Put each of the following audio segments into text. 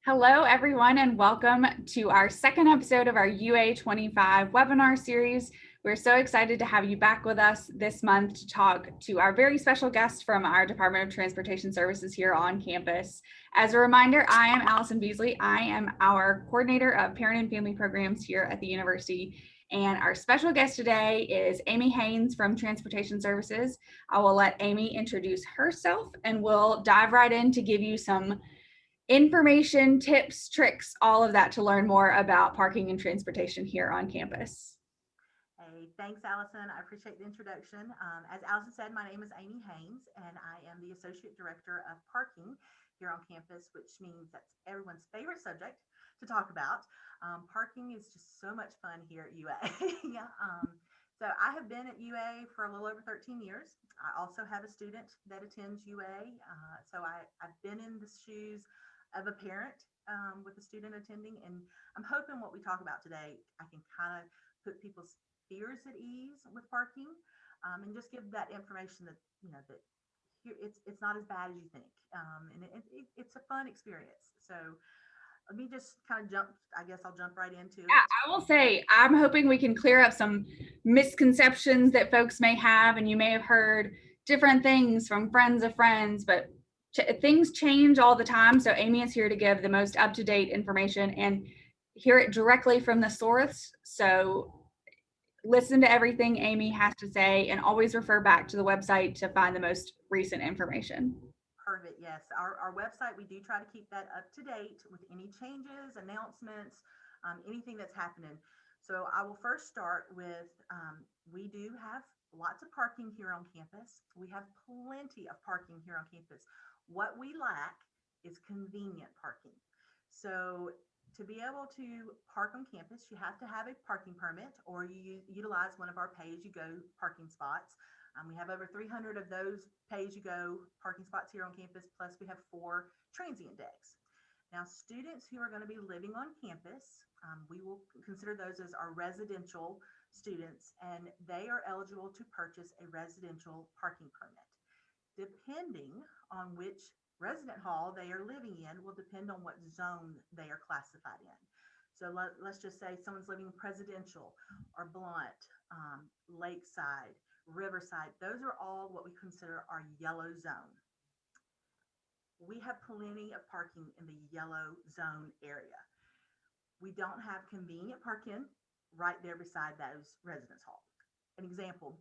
Hello, everyone, and welcome to our second episode of our UA25 webinar series. We're so excited to have you back with us this month to talk to our very special guest from our Department of Transportation Services here on campus. As a reminder, I am Allison Beasley. I am our coordinator of parent and family programs here at the university. And our special guest today is Amy Haynes from Transportation Services. I will let Amy introduce herself and we'll dive right in to give you some information, tips, tricks, all of that to learn more about parking and transportation here on campus. Hey, thanks, Allison. I appreciate the introduction. As Allison said, my name is Amy Haynes, and I am the Associate Director of Parking here on campus, which means that's everyone's favorite subject to talk about. Parking is just so much fun here at UA. Yeah, so I have been at UA for a little over 13 years. I also have a student that attends UA. I've been in the shoes of a parent with a student attending, and I'm hoping what we talk about today, I can kind of put people's fears at ease with parking, and just give that information that that here it's not as bad as you think, it's a fun experience. So let me just kind of jump. I guess I'll jump right into it. I will say, I'm hoping we can clear up some misconceptions that folks may have, and you may have heard different things from friends of friends, but things change all the time. So Amy is here to give the most up-to-date information and hear it directly from the source. So listen to everything Amy has to say and always refer back to the website to find the most recent information. Perfect. Yes, our website, we do try to keep that up to date with any changes, announcements, anything that's happening. So I will first start with, we do have lots of parking here on campus. We have plenty of parking here on campus. What we lack is convenient parking. So to be able to park on campus, you have to have a parking permit, or you utilize one of our pay-as-you-go parking spots. We have over 300 of those pay-as-you-go parking spots here on campus, plus we have 4 transient decks. Now, students who are going to be living on campus, we will consider those as our residential students, and they are eligible to purchase a residential parking permit. Depending on which resident hall they are living in will depend on what zone they are classified in. So let's just say someone's living in Presidential or Blunt, Lakeside, Riverside. Those are all what we consider our yellow zone. We have plenty of parking in the yellow zone area. We don't have convenient parking right there beside those residence halls. An example,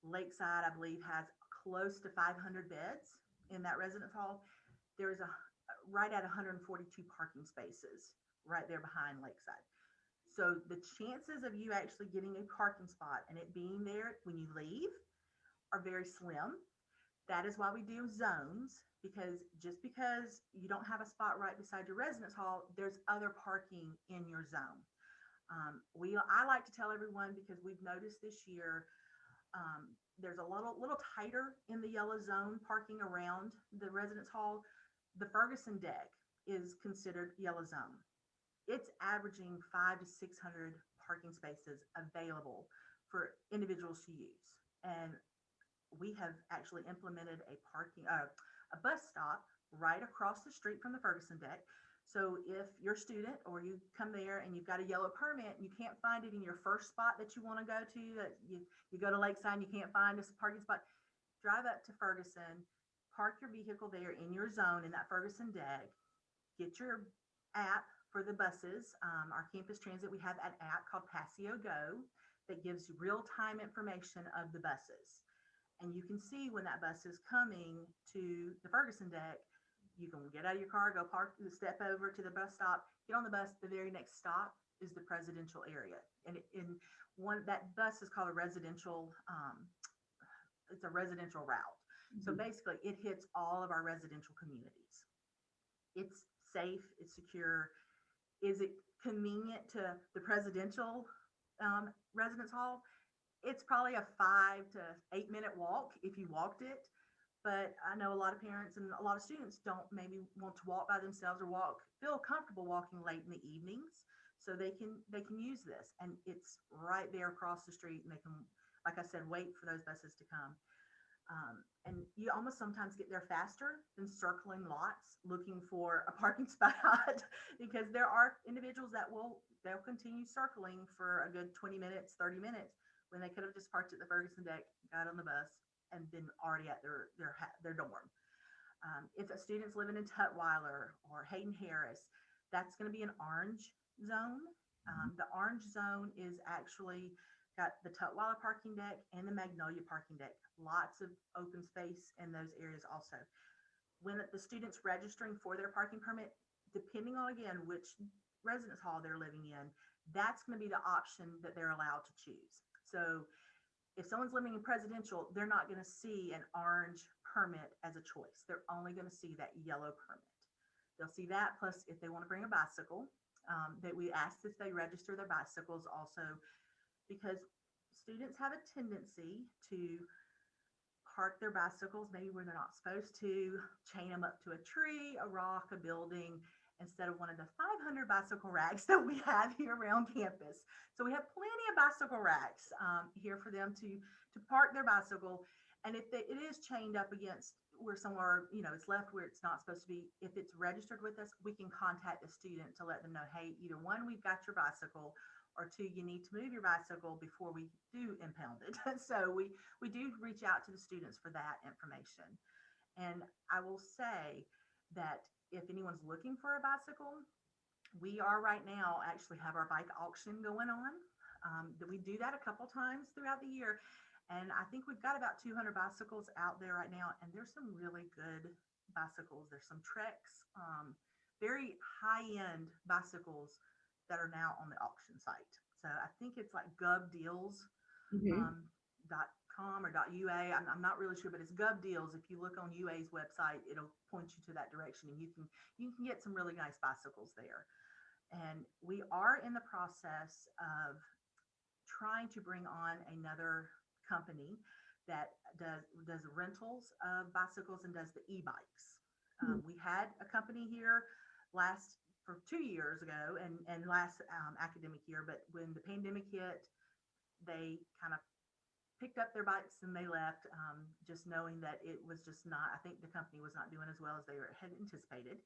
Lakeside, I believe, has close to 500 beds in that residence hall. There's a right at 142 parking spaces right there behind Lakeside. So the chances of you actually getting a parking spot and it being there when you leave are very slim. That is why we do zones, because just because you don't have a spot right beside your residence hall, there's other parking in your zone. I like to tell everyone, because we've noticed this year, there's a little tighter in the yellow zone parking around the residence hall. The Ferguson deck is considered yellow zone. It's averaging 500 to 600 parking spaces available for individuals to use. And we have actually implemented a bus stop right across the street from the Ferguson deck. So if you're a student or you come there and you've got a yellow permit and you can't find it in your first spot that you want to go to, that you go to Lakeside and you can't find a parking spot, drive up to Ferguson, park your vehicle there in your zone in that Ferguson deck, get your app for the buses. Our campus transit, we have an app called Passio Go that gives real-time information of the buses. And you can see when that bus is coming to the Ferguson deck. You can get out of your car, go park, step over to the bus stop, get on the bus. The very next stop is the presidential area, and in one that bus is called a residential. It's a residential route. So basically, it hits all of our residential communities. It's safe. It's secure. Is it convenient to the presidential residence hall? It's probably a 5 to 8 minute walk if you walked it. But I know a lot of parents and a lot of students don't maybe want to walk by themselves or feel comfortable walking late in the evenings. So they can use this, and it's right there across the street, and they can, like I said, wait for those buses to come. And you almost sometimes get there faster than circling lots looking for a parking spot because there are individuals that they'll continue circling for a good 20 minutes, 30 minutes when they could have just parked at the Ferguson deck, got on the bus, and been already at their dorm. If a student's living in Tutwiler or Hayden Harris, that's going to be an orange zone. The orange zone is actually got the Tutwiler parking deck and the Magnolia parking deck. Lots of open space in those areas also. When the student's registering for their parking permit, depending on, again, which residence hall they're living in, that's going to be the option that they're allowed to choose. So if someone's living in Presidential, they're not going to see an orange permit as a choice. They're only going to see that yellow permit. They'll see that, plus if they want to bring a bicycle, that we ask if they register their bicycles also, because students have a tendency to park their bicycles maybe where they're not supposed to, chain them up to a tree, a rock, a building, instead of one of the 500 bicycle racks that we have here around campus. So we have plenty of bicycle racks here for them to park their bicycle. And if it is chained up against where somewhere, it's left where it's not supposed to be, if it's registered with us, we can contact the student to let them know, hey, either one, we've got your bicycle, or two, you need to move your bicycle before we do impound it. So we do reach out to the students for that information. And I will say that if anyone's looking for a bicycle, we are right now actually have our bike auction going on. We do that a couple times throughout the year. And I think we've got about 200 bicycles out there right now. And there's some really good bicycles. There's some Treks, very high-end bicycles that are now on the auction site. So I think it's like gubdeals.com or .ua. I'm not really sure, but it's Gov Deals. If you look on UA's website, it'll point you to that direction, and you can get some really nice bicycles there. And we are in the process of trying to bring on another company that does rentals of bicycles and does the e-bikes. We had a company here for 2 years ago and last academic year, but when the pandemic hit, they kind of picked up their bikes and they left, just knowing that it was just not, I think the company was not doing as well as they had anticipated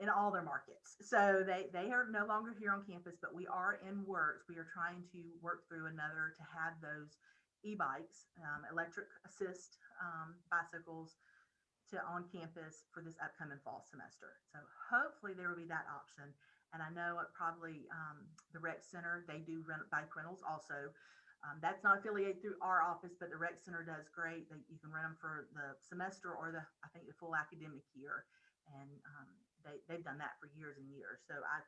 in all their markets. So they are no longer here on campus, but we are in works. We are trying to work through another to have those e-bikes, electric assist bicycles on campus for this upcoming fall semester. So hopefully there will be that option. And I know probably the rec center, they do bike rentals also. That's not affiliated through our office, but the rec center does great. You can rent them for the semester or I think the full academic year. And they've done that for years and years. So I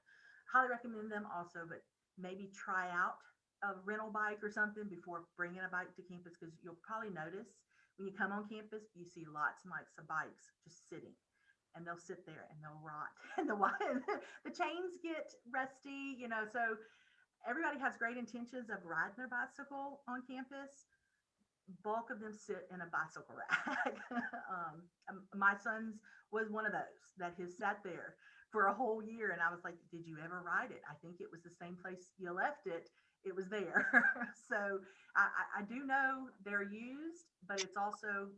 highly recommend them also, but maybe try out a rental bike or something before bringing a bike to campus, because you'll probably notice when you come on campus, you see lots and lots of bikes just sitting, and they'll sit there and they'll rot, and the chains get rusty, so everybody has great intentions of riding their bicycle on campus. Bulk of them sit in a bicycle rack. My son's was one of those that has sat there for a whole year, and I was like, did you ever ride it? I think it was the same place you left it. It was there. So I do know they're used, but it's also,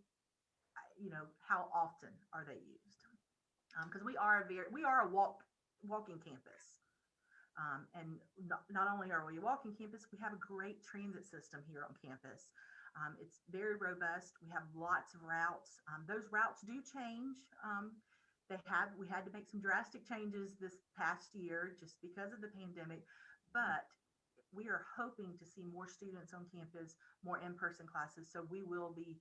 how often are they used? Because we are a walking campus. And not only are we a walking campus, we have a great transit system here on campus. It's very robust. We have lots of routes. Those routes do change. We had to make some drastic changes this past year just because of the pandemic, but we are hoping to see more students on campus, more in-person classes. So we will be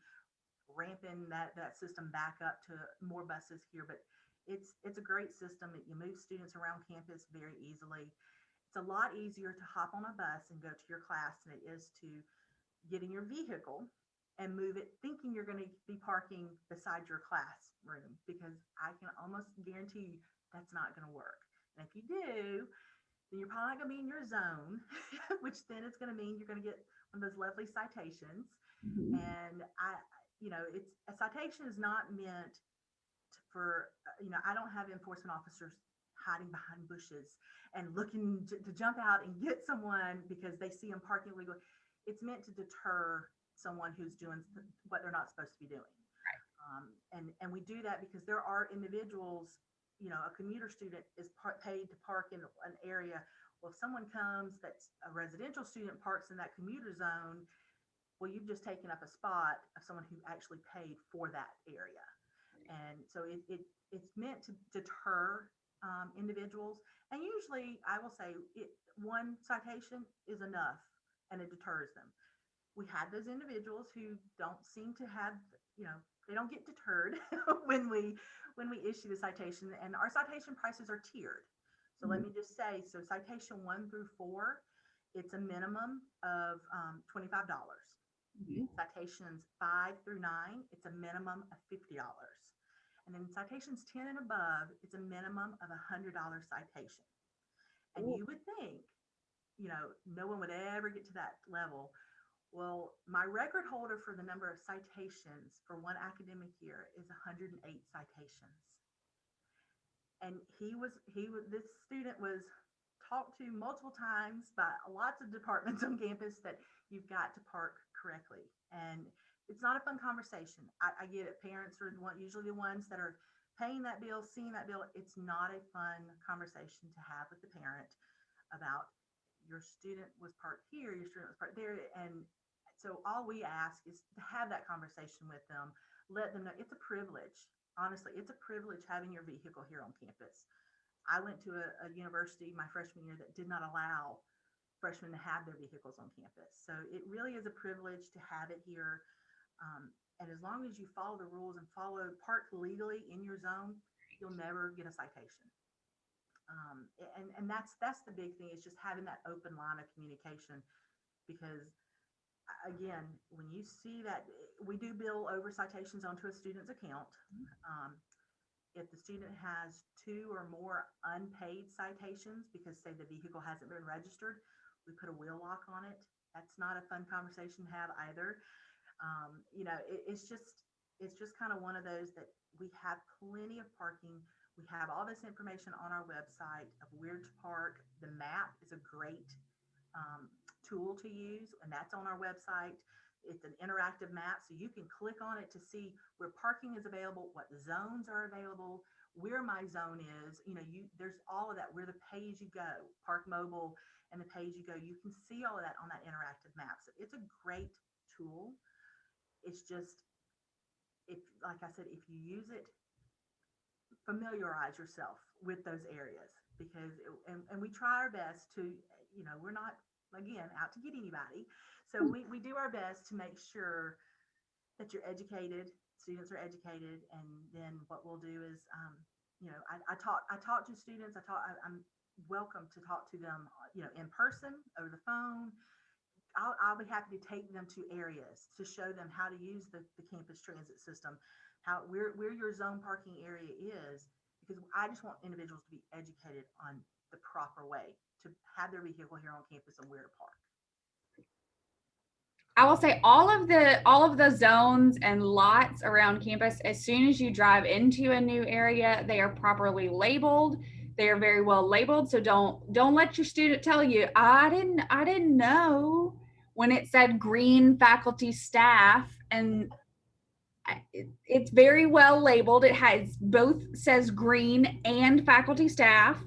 ramping that system back up to more buses here, but it's a great system. You move students around campus very easily. It's a lot easier to hop on a bus and go to your class than it is to get in your vehicle and move it thinking you're going to be parking beside your classroom, because I can almost guarantee you that's not going to work. And if you do, then you're probably not going to be in your zone, which then it's going to mean you're going to get one of those lovely citations. And it's a citation is not meant for, I don't have enforcement officers hiding behind bushes and looking to jump out and get someone because they see them parking illegally. It's meant to deter someone who's doing what they're not supposed to be doing. And we do that because there are individuals, a commuter student is paid to park in an area. Well, if someone comes that's a residential student parks in that commuter zone, well, you've just taken up a spot of someone who actually paid for that area. And so it's meant to deter individuals. And usually I will say one citation is enough and it deters them. We have those individuals who don't seem to have, they don't get deterred when we issue the citation, and our citation prices are tiered. So let me just say, so citation 1 through 4, it's a minimum of $25. Citations 5 through 9, it's a minimum of $50. And then citations 10 and above, it's a minimum of $100 citation. And you would think, no one would ever get to that level. Well, my record holder for the number of citations for one academic year is 108 citations. And this student was talked to multiple times by lots of departments on campus that you've got to park correctly. And it's not a fun conversation. I get it. Parents are usually the ones that are paying that bill, seeing that bill. It's not a fun conversation to have with the parent about your student was parked here, your student was parked there. And so all we ask is to have that conversation with them, let them know it's a privilege. Honestly, it's a privilege having your vehicle here on campus. I went to a university my freshman year that did not allow freshmen to have their vehicles on campus. So it really is a privilege to have it here. And as long as you follow the rules and park legally in your zone, you'll never get a citation. And that's the big thing, is just having that open line of communication, because again, when you see that we do bill over citations onto a student's account. If the student has 2 or more unpaid citations because, say, the vehicle hasn't been registered, we put a wheel lock on it. That's not a fun conversation to have either. It's just kind of one of those that we have plenty of parking. We have all this information on our website of where to park. The map is a great tool to use, and that's on our website. It's an interactive map, so you can click on it to see where parking is available, what zones are available, where my zone is. There's all of that, where the pay as you go, Park Mobile and the pay as you go. You can see all of that on that interactive map. So it's a great tool. It's just, like I said, if you use it, familiarize yourself with those areas, because and we try our best to, we're not, again, out to get anybody. So we do our best to make sure that you're educated, students are educated. And then what we'll do is, I talk to students. I'm welcome to talk to them, in person, over the phone. I'll be happy to take them to areas to show them how to use the campus transit system, where your zone parking area is, because I just want individuals to be educated on the proper way to have their vehicle here on campus and where to park. I will say all of the zones and lots around campus, as soon as you drive into a new area, they are properly labeled. They are very well labeled. So don't let your student tell you, I didn't know, when it said green faculty staff. And it's very well labeled. It has both, says green and faculty staff,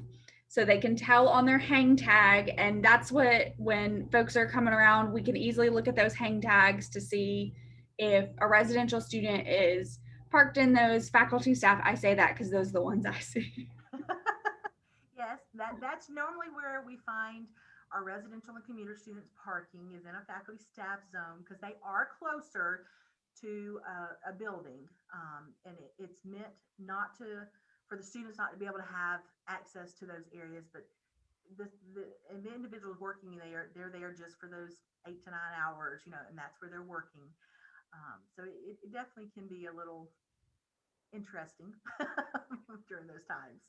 so they can tell on their hang tag. And that's what, when folks are coming around, we can easily look at those hang tags to see if a residential student is parked in those faculty staff. I say that because those are the ones I see. Yes, that's normally where we find our residential and commuter students parking, is in a faculty staff zone, because they are closer to a building. And it's meant for the students not to be able to have access to those areas, but the individuals working there, they're there just for those 8 to 9 hours, and that's where they're working. So it definitely can be a little interesting during those times.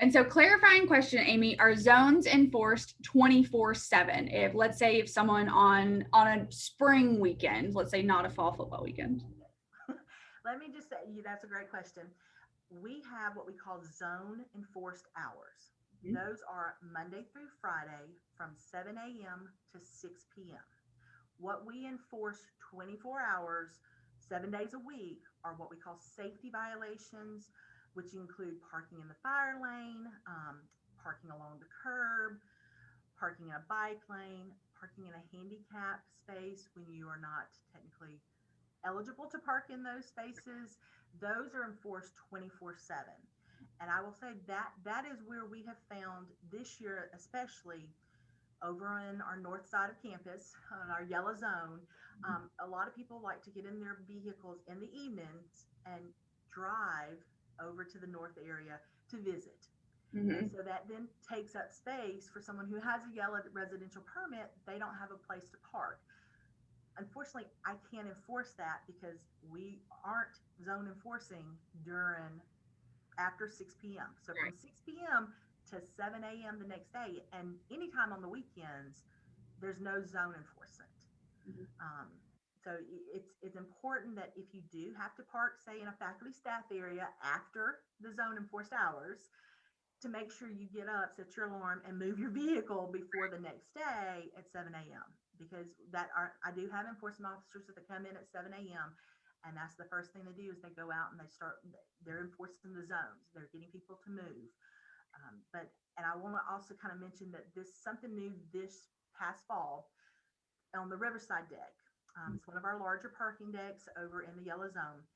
And so, clarifying question, Amy, are zones enforced 24/7? If, let's say, if someone on a spring weekend, let's say not a fall football weekend. Let me just say, that's a great question. We have what we call zone enforced hours. Mm-hmm. Those are Monday through Friday from 7 a.m. to 6 p.m. What we enforce 24 hours, 7 days a week, are what we call safety violations, which include parking in the fire lane, parking along the curb, parking in a bike lane, parking in a handicap space when you are not technically eligible to park in those spaces. Those are enforced 24/7. And I will say that that is where we have found this year, especially over on our north side of campus, on our yellow zone, a lot of people like to get in their vehicles in the evenings and drive over to the north area to visit. Mhm. And so that then takes up space for someone who has a yellow residential permit. They don't have a place to park. Unfortunately, I can't enforce that because we aren't zone enforcing during after 6 p.m. So from Right. 6 p.m. to 7 a.m. the next day, and anytime on the weekends, there's no zone enforcement. Mhm. So it's important that if you do have to park, say in a faculty staff area after the zone enforced hours, to make sure you get up, set your alarm, and move your vehicle before the next day at 7 a.m. Because I do have enforcement officers that come in at 7 a.m. And that's the first thing they do is they go out and they're enforcing the zones. They're getting people to move. And I want to also kind of mention that something new this past fall on the Riverside deck. It's one of our larger parking decks over in the yellow zone.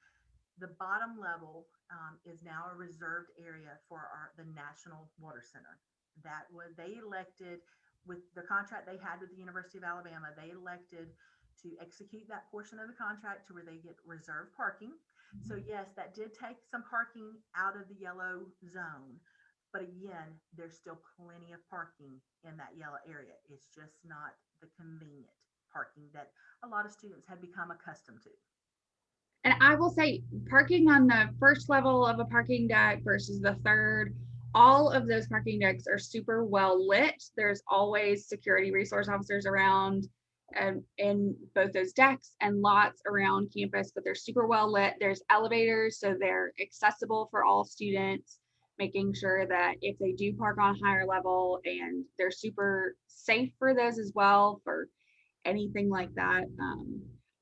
The bottom level is now a reserved area for the National Water Center. That was they elected with the contract they had with the University of Alabama. They elected to execute that portion of the contract to where they get reserved parking. So yes, that did take some parking out of the yellow zone. But again, there's still plenty of parking in that yellow area. It's just not the convenient parking that a lot of students have become accustomed to. And I will say, parking on the first level of a parking deck versus the third, all of those parking decks are super well lit. There's always security resource officers around in both those decks and lots around campus, but they're super well lit. There's elevators, so they're accessible for all students, making sure that if they do park on a higher level, and they're super safe for those as well, for anything like that.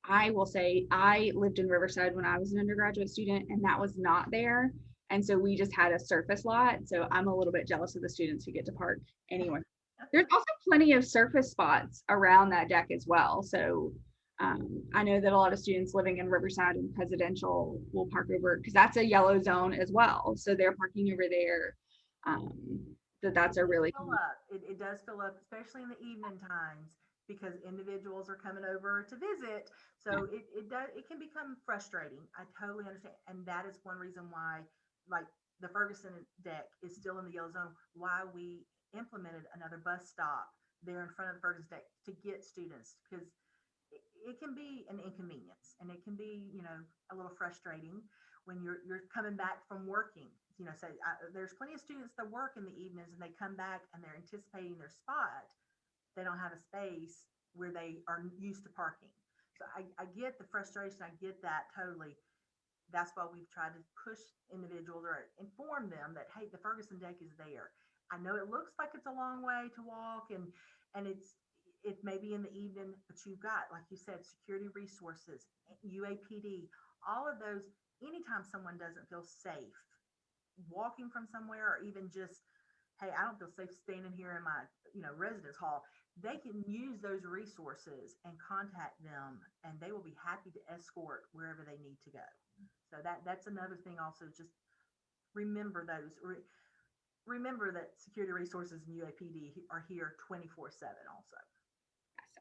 I will say I lived in Riverside when I was an undergraduate student, and that was not there. And so we just had a surface lot. So I'm a little bit jealous of the students who get to park anywhere. There's also plenty of surface spots around that deck as well. So I know that a lot of students living in Riverside and Presidential will park over because that's a yellow zone as well. So they're parking over there. That's a really Fill up. It does fill up, especially in the evening times, because individuals are coming over to visit. So it can become frustrating. I totally understand, and that is one reason why, like the Ferguson deck is still in the yellow zone. Why we implemented another bus stop there in front of the Ferguson deck to get students, because it can be an inconvenience and it can be a little frustrating when you're coming back from working. There's plenty of students that work in the evenings and they come back and they're anticipating their spot. They don't have a space where they are used to parking. So I get the frustration. I get that totally. That's why we've tried to push individuals or inform them that, hey, the Ferguson deck is there. I know it looks like it's a long way to walk and it may be in the evening, but you've got, like you said, security resources, UAPD, all of those. Anytime someone doesn't feel safe walking from somewhere, or even just, hey, I don't feel safe standing here in my residence hall, they can use those resources and contact them, and they will be happy to escort wherever they need to go. So that's another thing. Also, just remember remember that security resources and UAPD are here 24/7 also.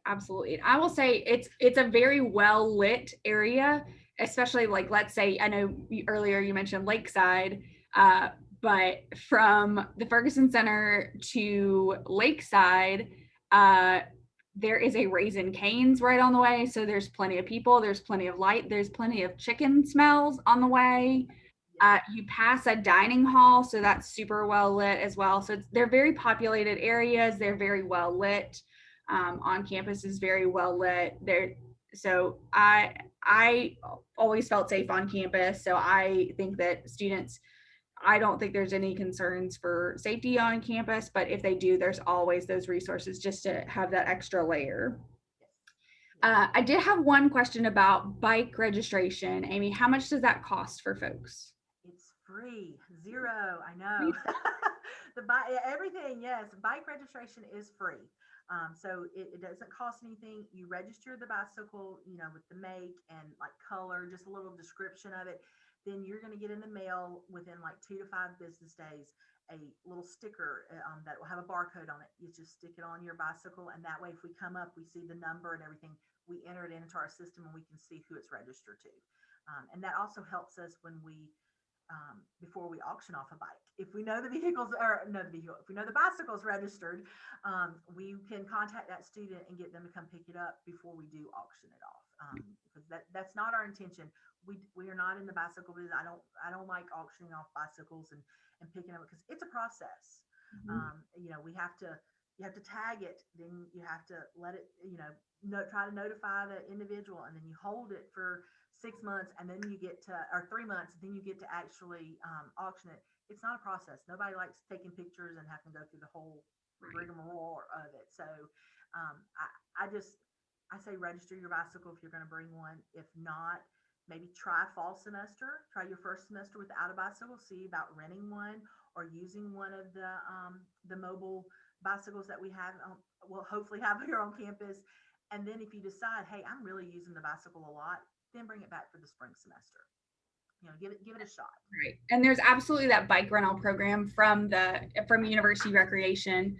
Absolutely. And I will say it's a very well lit area, especially like, let's say, I know earlier you mentioned Lakeside, but from the Ferguson Center to Lakeside, there is a Raising Cane's right on the way. So there's plenty of people, there's plenty of light, there's plenty of chicken smells on the way. You pass a dining hall, so that's super well lit as well. So they're very populated areas. They're very well lit. On campus is very well lit. So I always felt safe on campus. So I think that students, I don't think there's any concerns for safety on campus, but if they do, there's always those resources just to have that extra layer. I did have one question about bike registration. Amy, how much does that cost for folks? It's free, zero. I know. The bike, everything. Yes, bike registration is free. So it doesn't cost anything. You register the bicycle, with the make and like color, just a little description of it. Then you're going to get in the mail within like 2 to 5 business days a little sticker that will have a barcode on it. You just stick it on your bicycle, and that way, if we come up, we see the number and everything. We enter it into our system, and we can see who it's registered to. And that also helps us when before we auction off a bike. If we know the vehicles or no, the vehicle, if we know the bicycle's registered, we can contact that student and get them to come pick it up before we do auction it off. Because that's not our intention. We are not in the bicycle business. I don't like auctioning off bicycles and picking them, because it's a process. We have to you have to tag it, then you have to let it, try to notify the individual, and then you hold it for 6 months, and then you get to, or 3 months, then you get to actually auction it. It's not a process. Nobody likes taking pictures and having to go through the whole rigmarole of it. So I say register your bicycle if you're going to bring one. If not, maybe try fall semester. Try your first semester without a bicycle. See about renting one or using one of the mobile bicycles that we have. We'll hopefully have here on campus. And then if you decide, hey, I'm really using the bicycle a lot, then bring it back for the spring semester. Give it a shot. Right. And there's absolutely that bike rental program from University Recreation.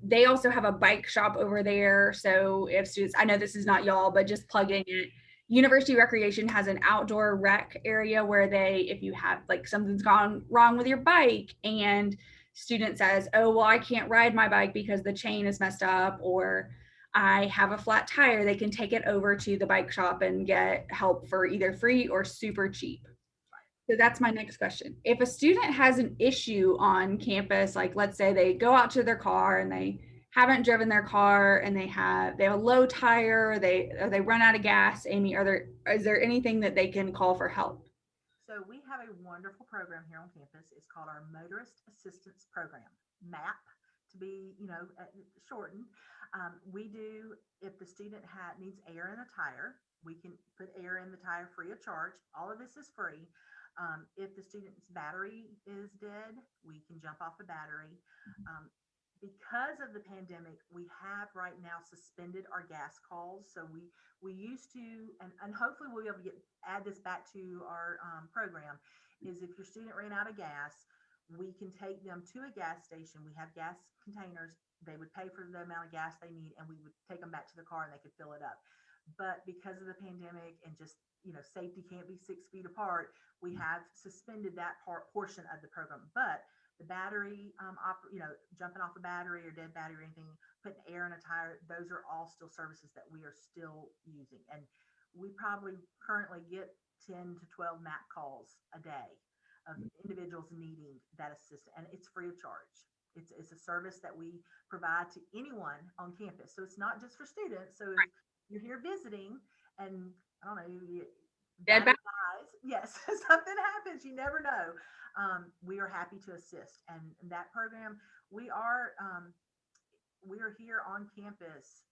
They also have a bike shop over there. So if students, I know this is not y'all, but just plugging it, University Recreation has an outdoor rec area where if you have like something's gone wrong with your bike and student says, oh, well, I can't ride my bike because the chain is messed up, or I have a flat tire, they can take it over to the bike shop and get help for either free or super cheap. So that's my next question. If a student has an issue on campus, like let's say they go out to their car and they haven't driven their car and they have a low tire, or they run out of gas, Amy, is there anything that they can call for help? So we have a wonderful program here on campus. It's called our Motorist Assistance Program, MAP, to be, shortened. We do, if the student needs air in a tire, we can put air in the tire free of charge. All of this is free. If the student's battery is dead, we can jump off the battery. Because of the pandemic, we have right now suspended our gas calls. So we used to, and hopefully we'll be able to add this back to our program, is if your student ran out of gas, we can take them to a gas station. We have gas containers. They would pay for the amount of gas they need, and we would take them back to the car and they could fill it up. But because of the pandemic and just, safety can't be 6 feet apart, we have suspended that portion of the program. But the battery, jumping off a battery or dead battery or anything, putting air in a tire, those are all still services that we are still using. And we probably currently get 10 to 12 MAP calls a day of individuals needing that assistance, and it's free of charge. It's a service that we provide to anyone on campus. So it's not just for students. So if you're here visiting and I don't know, Dead dies, yes, something happens, you never know. We are happy to assist. And that program, we are here on campus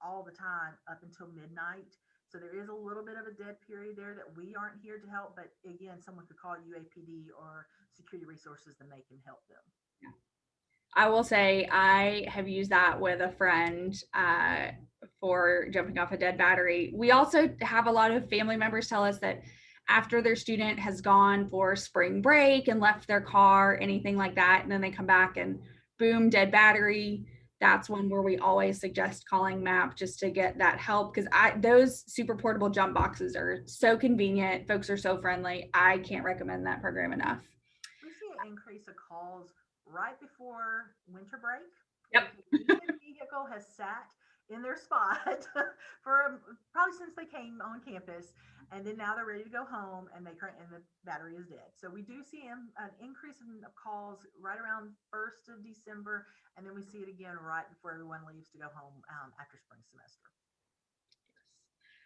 all the time up until midnight. So there is a little bit of a dead period there that we aren't here to help. But again, someone could call UAPD or Security Resources, and they can help them. I will say I have used that with a friend for jumping off a dead battery. We also have a lot of family members tell us that after their student has gone for spring break and left their car, anything like that, and then they come back and boom, dead battery. That's one where we always suggest calling MAP just to get that help, because those super portable jump boxes are so convenient. Folks are so friendly. I can't recommend that program enough. We see an increase of calls right before winter break. Yep. The vehicle has sat in their spot for probably since they came on campus, and then now they're ready to go home, and the battery is dead. So we do see an increase in calls right around 1st of December, and then we see it again right before everyone leaves to go home after spring semester.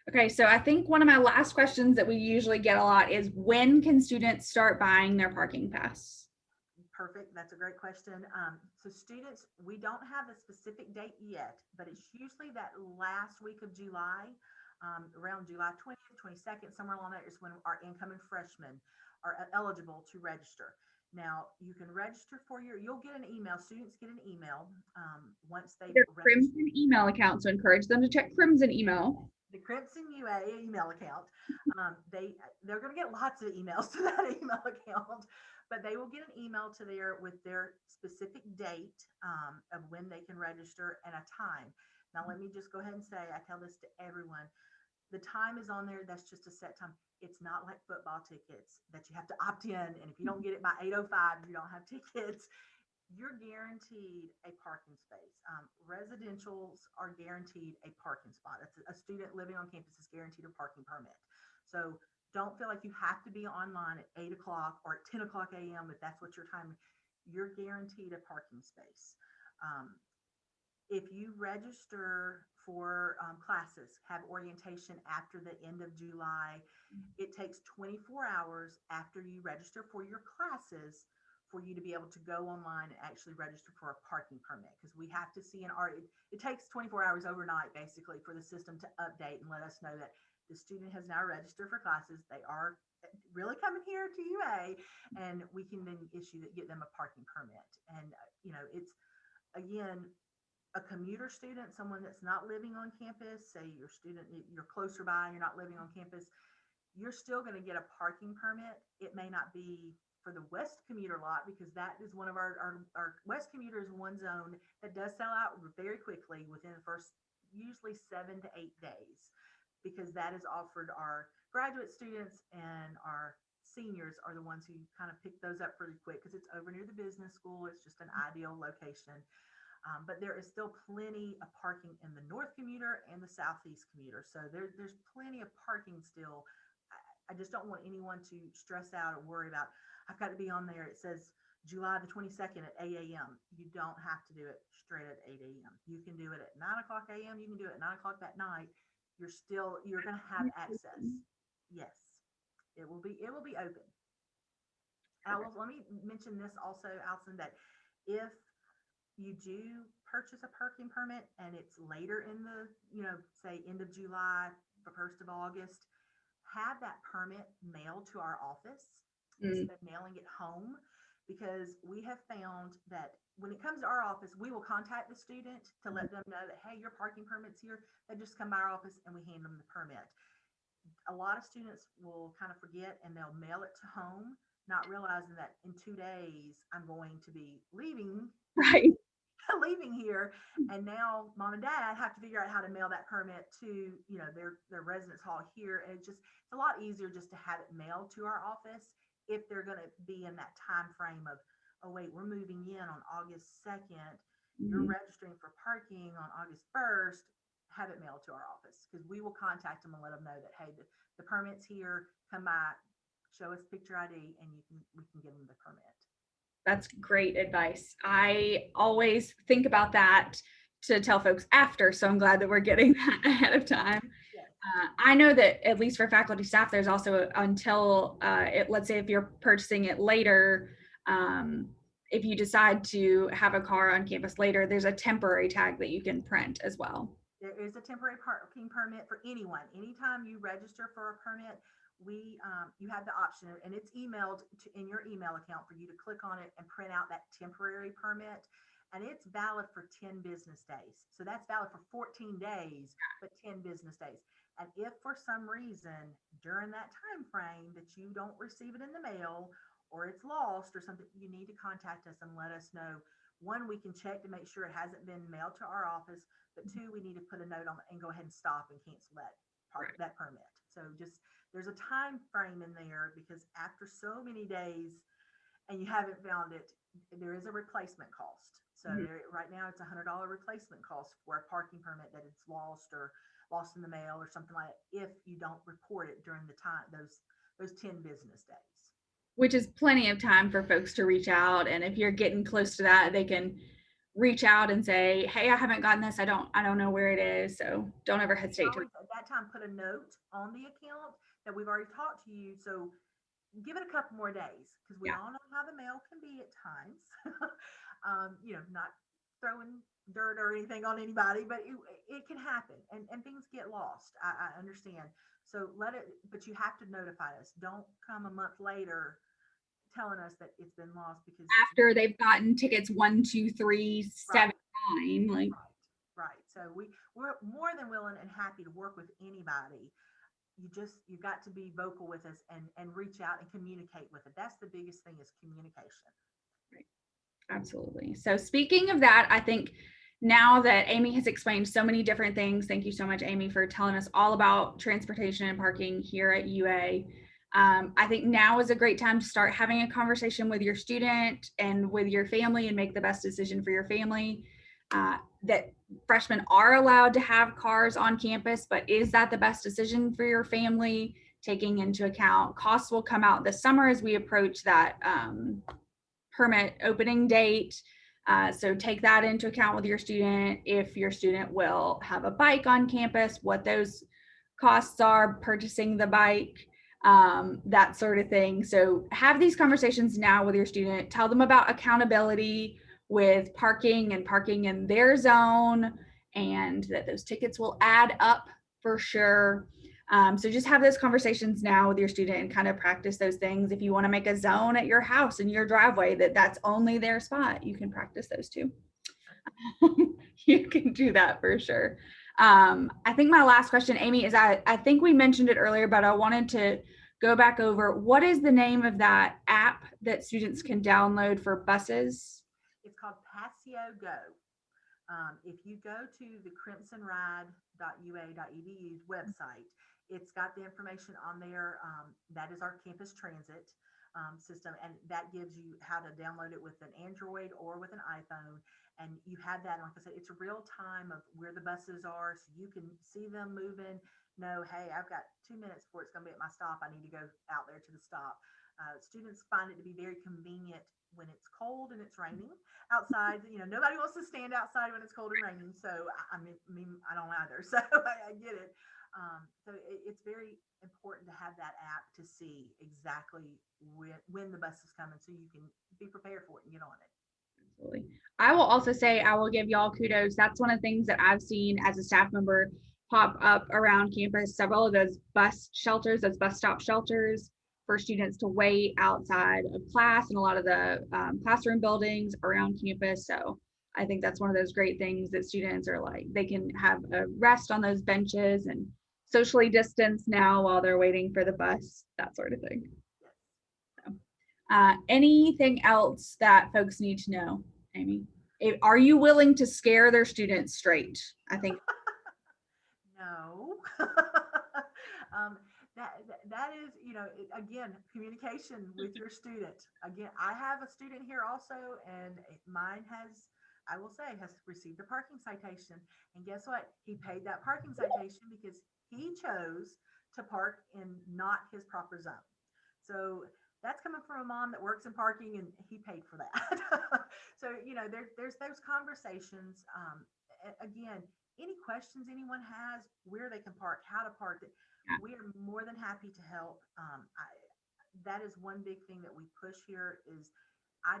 Okay, so I think one of my last questions that we usually get a lot is, when can students start buying their parking pass? Perfect. That's a great question. So students, we don't have a specific date yet, but it's usually that last week of July, around July 20th, 22nd, somewhere along there is when our incoming freshmen are eligible to register. Now, you can register for you'll get an email. Students get an email once they Their register. Crimson email account, so encourage them to check Crimson email. The Crimson UA email account. They're going to get lots of emails to that email account, but they will get an email to there with their specific date of when they can register and a time. Now, let me just go ahead and say, I tell this to everyone. The time is on there. That's just a set time. It's not like football tickets that you have to opt in. And if you don't get it by 8:05, you don't have tickets. You're guaranteed a parking space. Residentials are guaranteed a parking spot. That's a student living on campus is guaranteed a parking permit. So don't feel like you have to be online at 8 o'clock or at 10 o'clock a.m. if that's what your time. You're guaranteed a parking space. If you register for classes, have orientation after the end of July, it takes 24 hours after you register for your classes for you to be able to go online and actually register for a parking permit, because we have to see it takes 24 hours overnight basically for the system to update and let us know that the student has now registered for classes. They are really coming here to UA, and we can then get them a parking permit. And it's, again, a commuter student, someone that's not living on campus, say you're closer by and you're not living on campus, you're still going to get a parking permit. It may not be for the West commuter lot, because that is one of our West commuter is one zone that does sell out very quickly within the first usually 7 to 8 days, because that is offered our graduate students, and our seniors are the ones who kind of pick those up pretty quick because it's over near the business school. It's just an ideal location. But there is still plenty of parking in the North commuter and the Southeast commuter. So there's plenty of parking still. I just don't want anyone to stress out or worry about, I've got to be on there. It says July the 22nd at 8 a.m. You don't have to do it straight at 8 a.m. You can do it at 9 o'clock a.m. You can do it at 9 o'clock that night. You're going to have access. Yes, it will be open. Let me mention this also, Allison, that if you do purchase a parking permit and it's later in the, say end of July, the 1st of August, have that permit mailed to our office instead of mailing it home, because we have found that when it comes to our office, we will contact the student to let them know that, hey, your parking permit's here. They just come by our office and we hand them the permit. A lot of students will kind of forget and they'll mail it to home, not realizing that in 2 days I'm going to be leaving. Right. Leaving here, and now mom and dad have to figure out how to mail that permit to their residence hall here, and it's a lot easier just to have it mailed to our office if they're going to be in that time frame of, oh wait, we're moving in on August 2nd, you're registering for parking on August 1st, have it mailed to our office, because we will contact them and let them know that, hey, the permit's here, come by, show us picture ID, and we can give them the permit. That's great advice. I always think about that to tell folks after, so I'm glad that we're getting that ahead of time. Yes. I know that at least for faculty staff, there's also until let's say if you're purchasing it later, if you decide to have a car on campus later, there's a temporary tag that you can print as well. There is a temporary parking permit for anyone. Anytime you register for a permit, you have the option, and it's emailed in your email account for you to click on it and print out that temporary permit, and it's valid for 10 business days. So that's valid for 14 days, but 10 business days. And if for some reason during that time frame that you don't receive it in the mail, or it's lost or something, you need to contact us and let us know. One, we can check to make sure it hasn't been mailed to our office, but two, we need to put a note on it and go ahead and stop and cancel that permit. So there's a time frame in there, because after so many days and you haven't found it, there is a replacement cost. So right now it's $100 replacement cost for a parking permit that it's lost in the mail or something like that, if you don't report it during the time, those 10 business days. Which is plenty of time for folks to reach out. And if you're getting close to that, they can reach out and say, hey, I haven't gotten this. I don't know where it is. So don't ever hesitate to. At that time, put a note on the account that we've already talked to you. So give it a couple more days because we Yeah. all know how the mail can be at times. Not throwing dirt or anything on anybody, but it can happen and things get lost. I understand. So but you have to notify us. Don't come a month later telling us that it's been lost because After they've gotten tickets 1, 2, 3, right, 7, 9, like, right. So we're more than willing and happy to work with anybody. You got to be vocal with us and reach out and communicate with it. That's the biggest thing is communication. right. Absolutely. So speaking of that, I think now that Amy has explained so many different things, thank you so much, Amy, for telling us all about transportation and parking here at UA. I think now is a great time to start having a conversation with your student and with your family and make the best decision for your family. That freshmen are allowed to have cars on campus, but is that the best decision for your family? Taking into account costs will come out this summer as we approach that permit opening date. So take that into account with your student. If your student will have a bike on campus, what those costs are, purchasing the bike, that sort of thing. So have these conversations now with your student. Tell them about accountability with parking and parking in their zone, and that those tickets will add up for sure. So just have those conversations now with your student and kind of practice those things. If you want to make a zone at your house in your driveway that's only their spot, you can practice those too. You can do that for sure. I think my last question, Amy, is I think we mentioned it earlier, but I wanted to go back over what is the name of that app that students can download for buses? It's called Passio Go. If you go to the crimsonride.ua.edu's website, it's got the information on there. That is our campus transit system, and that gives you how to download it with an Android or with an iPhone. And you have that, like I said, it's a real time of where the buses are, so you can see them moving. Know, hey, I've got 2 minutes before it's going to be at my stop. I need to go out there to the stop. Students find it to be very convenient when it's cold and it's raining outside. Nobody wants to stand outside when it's cold and raining. So I don't either. So I get it. It's very important to have that app to see exactly when the bus is coming, so you can be prepared for it and get on it. Absolutely. I will also say I will give y'all kudos. That's one of the things that I've seen as a staff member pop up around campus. Several of those bus shelters, those bus stop shelters for students to wait outside of class and a lot of the classroom buildings around campus. So I think that's one of those great things that students are like, they can have a rest on those benches and socially distance now while they're waiting for the bus, that sort of thing. Yes. So, anything else that folks need to know, Amy? Are you willing to scare their students straight? I think. No. That is, again, communication with your student. Again, I have a student here also, and mine I will say, has received a parking citation. And guess what? He paid that parking citation because he chose to park in not his proper zone. So that's coming from a mom that works in parking, and he paid for that. So, there's those conversations. Again, any questions anyone has, where they can park, how to park, we are more than happy to help. That is one big thing that we push here is I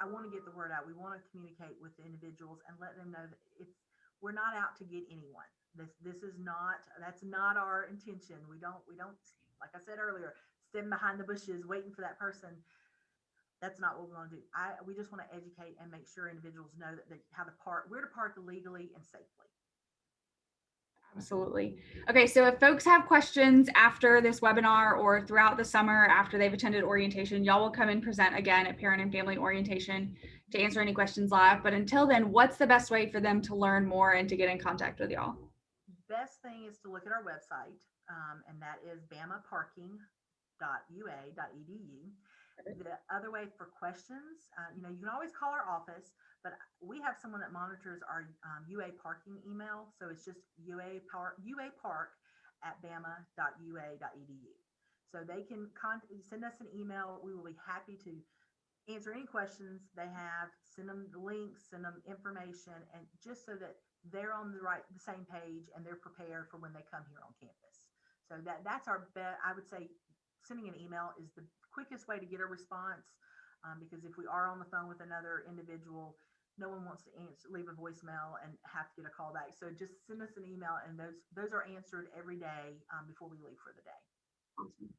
want to get the word out. We want to communicate with the individuals and let them know that we're not out to get anyone. That's not our intention. We don't, like I said earlier, stand behind the bushes waiting for that person. That's not what we want to do. We just want to educate and make sure individuals know that how to park, where to park legally and safely. Absolutely. Okay, so if folks have questions after this webinar or throughout the summer after they've attended orientation, y'all will come and present again at Parent and Family Orientation to answer any questions live. But until then, what's the best way for them to learn more and to get in contact with y'all? Best thing is to look at our website, and that is bamaparking.ua.edu. The other way for questions, you can always call our office, but we have someone that monitors our UA parking email. So it's just uapark@bama.ua.edu. So they can send us an email. We will be happy to answer any questions they have, send them the links, send them information, and just so that they're on the same page and they're prepared for when they come here on campus. So that's our bet. I would say sending an email is the quickest way to get a response, because if we are on the phone with another individual, no one wants to leave a voicemail and have to get a call back. So just send us an email, and those are answered every day before we leave for the day. Awesome.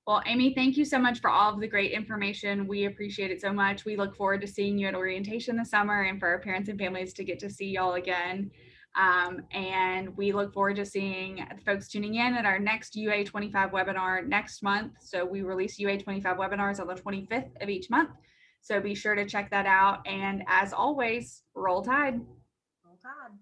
Well, Amy, thank you so much for all of the great information. We appreciate it so much. We look forward to seeing you at orientation this summer, and for our parents and families to get to see y'all again. And we look forward to seeing folks tuning in at our next UA 25 webinar next month. So we release UA 25 webinars on the 25th of each month. So be sure to check that out. And as always, roll Tide. Roll Tide.